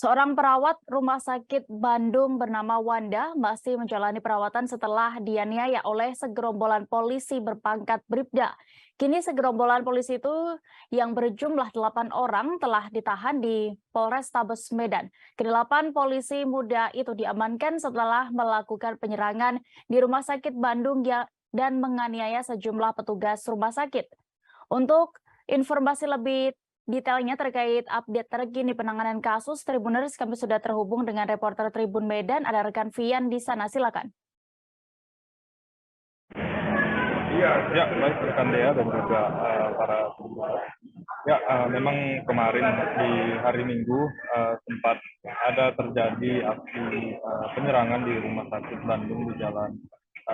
Seorang perawat rumah sakit Bandung bernama Wanda masih menjalani perawatan setelah dianiaya oleh segerombolan polisi berpangkat Bribda. Kini segerombolan polisi itu yang berjumlah 8 orang telah ditahan di Polrestabes Medan. Kedelapan polisi muda itu diamankan setelah melakukan penyerangan di rumah sakit Bandung dan menganiaya sejumlah petugas rumah sakit. Untuk informasi lebih detailnya terkait update terkini penanganan kasus, Tribuners kami sudah terhubung dengan reporter Tribun Medan, ada rekan Vian di sana, silakan. Ya, baik rekan Dea dan juga para Tribuners. Ya, memang kemarin di hari Minggu sempat ada terjadi aksi penyerangan di Rumah Sakit Bandung di Jalan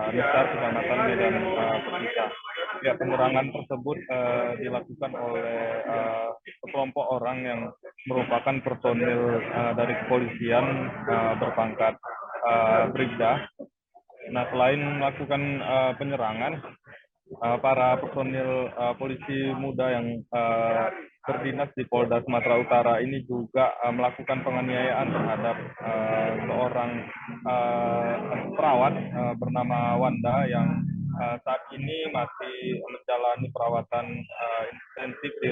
Nisar, Kecamatan Medan Perdita. Ya, penyerangan tersebut dilakukan oleh sekelompok orang yang merupakan personil dari kepolisian berpangkat Bribda. Nah, selain melakukan penyerangan, para personil polisi muda yang berdinas di Polda Sumatera Utara ini juga melakukan penganiayaan terhadap seorang perawat bernama Wanda yang saat ini masih menjalani perawatan intensif di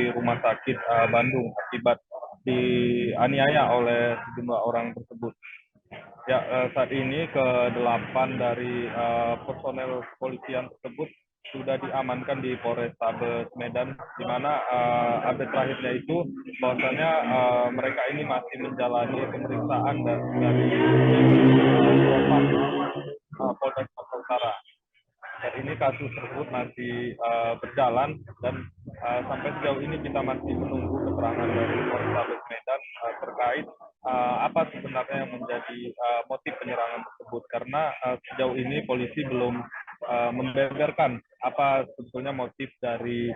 rumah sakit Bandung akibat dianiaya oleh sejumlah orang tersebut. Ya, saat ini ke-8 dari personel kepolisian tersebut sudah diamankan di Polrestabes Medan, di mana update terakhirnya itu bahwasanya mereka ini masih menjalani pemeriksaan dari Polda Sumatera Utara. Saat ini kasus tersebut masih berjalan dan sampai sejauh ini kita masih menunggu keterangan dari Polrestabes Medan terkait apa sebenarnya yang menjadi motif penyerangan tersebut, karena sejauh ini polisi belum membeberkan apa sebetulnya motif dari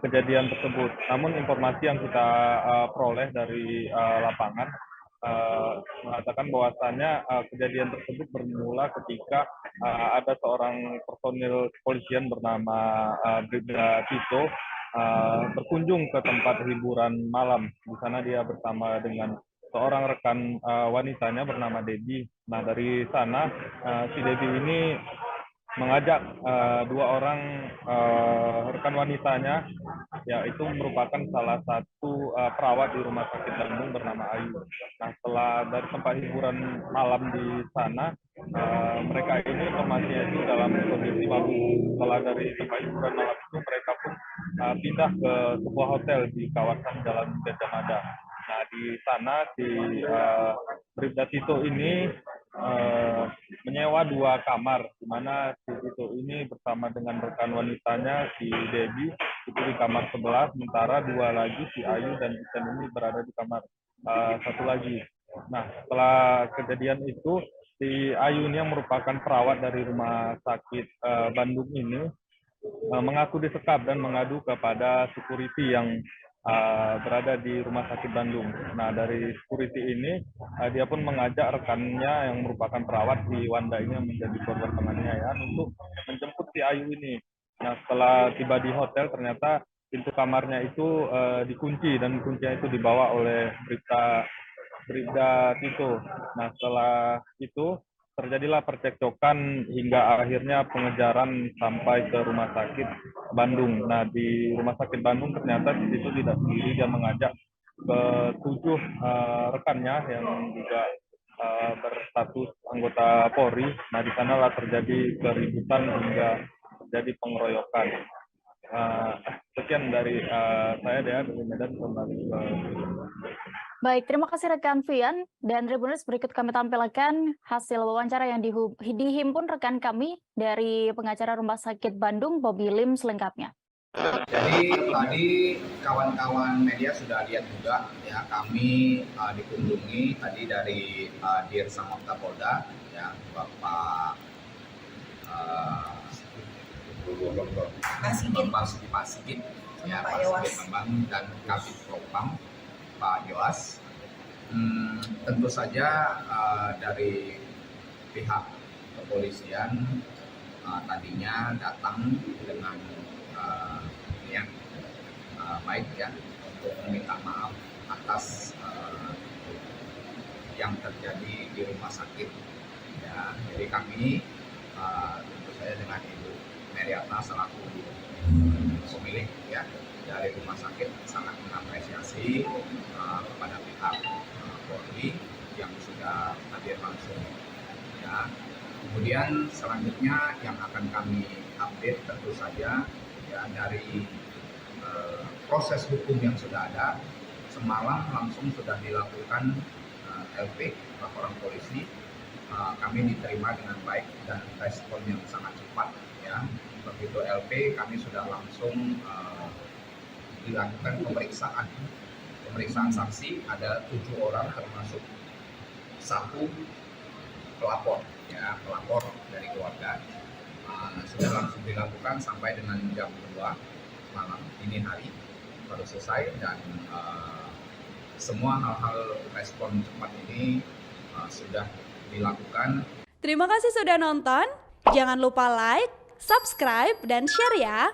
kejadian tersebut. Namun informasi yang kita peroleh dari lapangan mengatakan bahwasannya kejadian tersebut bermula ketika ada seorang personil kepolisian bernama Bribda Tito berkunjung ke tempat hiburan malam. Di sana dia bersama dengan seorang rekan wanitanya bernama Debbie. Nah, dari sana si Debbie ini mengajak dua orang rekan wanitanya, yaitu merupakan salah satu perawat di rumah sakit Bandung bernama Ayu. Nah, setelah dari tempat hiburan malam di sana, mereka ini informasinya itu dalam kondisi mabuk. Setelah dari tempat hiburan malam itu, mereka pun pindah ke sebuah hotel di kawasan Jalan Gajah Mada. Nah, di sana si Bribda Tito ini menyewa 2 kamar, di mana si Tito ini bersama dengan rekan wanitanya si Debbie itu di kamar sebelah, sementara 2 lagi si Ayu dan Ican ini berada di kamar satu lagi. Nah, setelah kejadian itu si Ayu ini yang merupakan perawat dari rumah sakit Bandung ini mengaku disekap dan mengadu kepada security yang berada di rumah sakit Bandung. Nah, dari security ini dia pun mengajak rekannya yang merupakan perawat di Wanda ini yang menjadi korban penganiayaan untuk menjemput si Ayu ini. Nah, setelah tiba di hotel ternyata pintu kamarnya itu dikunci dan kuncinya itu dibawa oleh Bribda Tito. Nah, setelah itu terjadilah percekcokan hingga akhirnya pengejaran sampai ke rumah sakit Bandung. Nah, di rumah sakit Bandung ternyata di situ tidak sendiri, dia mengajak ke-7 rekannya yang juga berstatus anggota Polri. Nah, di sanalah terjadi keributan hingga terjadi pengeroyokan. Sekian dari saya, Dea, dari Medan, kembali ke Baik, terima kasih rekan Vian, dan Tribuners berikut kami tampilkan hasil wawancara yang dihimpun rekan kami dari pengacara Rumah Sakit Bandung, Bobby Lim, selengkapnya. Jadi tadi kawan-kawan media sudah lihat juga ya, kami dikunjungi tadi dari Dir Samapta Polda ya, Bapak Pak Sigit ya, Pak Sigit Bambang dan Kabid Propam Pak Yoas. Tentu saja dari pihak kepolisian tadinya datang dengan niat baik ya, untuk meminta maaf atas yang terjadi di rumah sakit. Ya, jadi kami tentu saja dengan Ibu Meriatna selaku pemilik ya dari rumah sakit sangat mengapresiasi kepada pihak Polri yang sudah hadir langsung. Ya. Kemudian selanjutnya yang akan kami update tentu saja ya dari proses hukum yang sudah ada. Semalam langsung sudah dilakukan LP, laporan polisi. Kami diterima dengan baik dan respon yang sangat cepat. Ya. Begitu LP, kami sudah langsung dilakukan pemeriksaan saksi. Ada 7 orang termasuk 1 pelapor, ya pelapor dari keluarga. Sudah langsung dilakukan sampai dengan jam 2 malam ini hari baru selesai, dan semua hal-hal respon cepat ini sudah dilakukan. Terima kasih sudah nonton. Jangan lupa like, subscribe, dan share ya.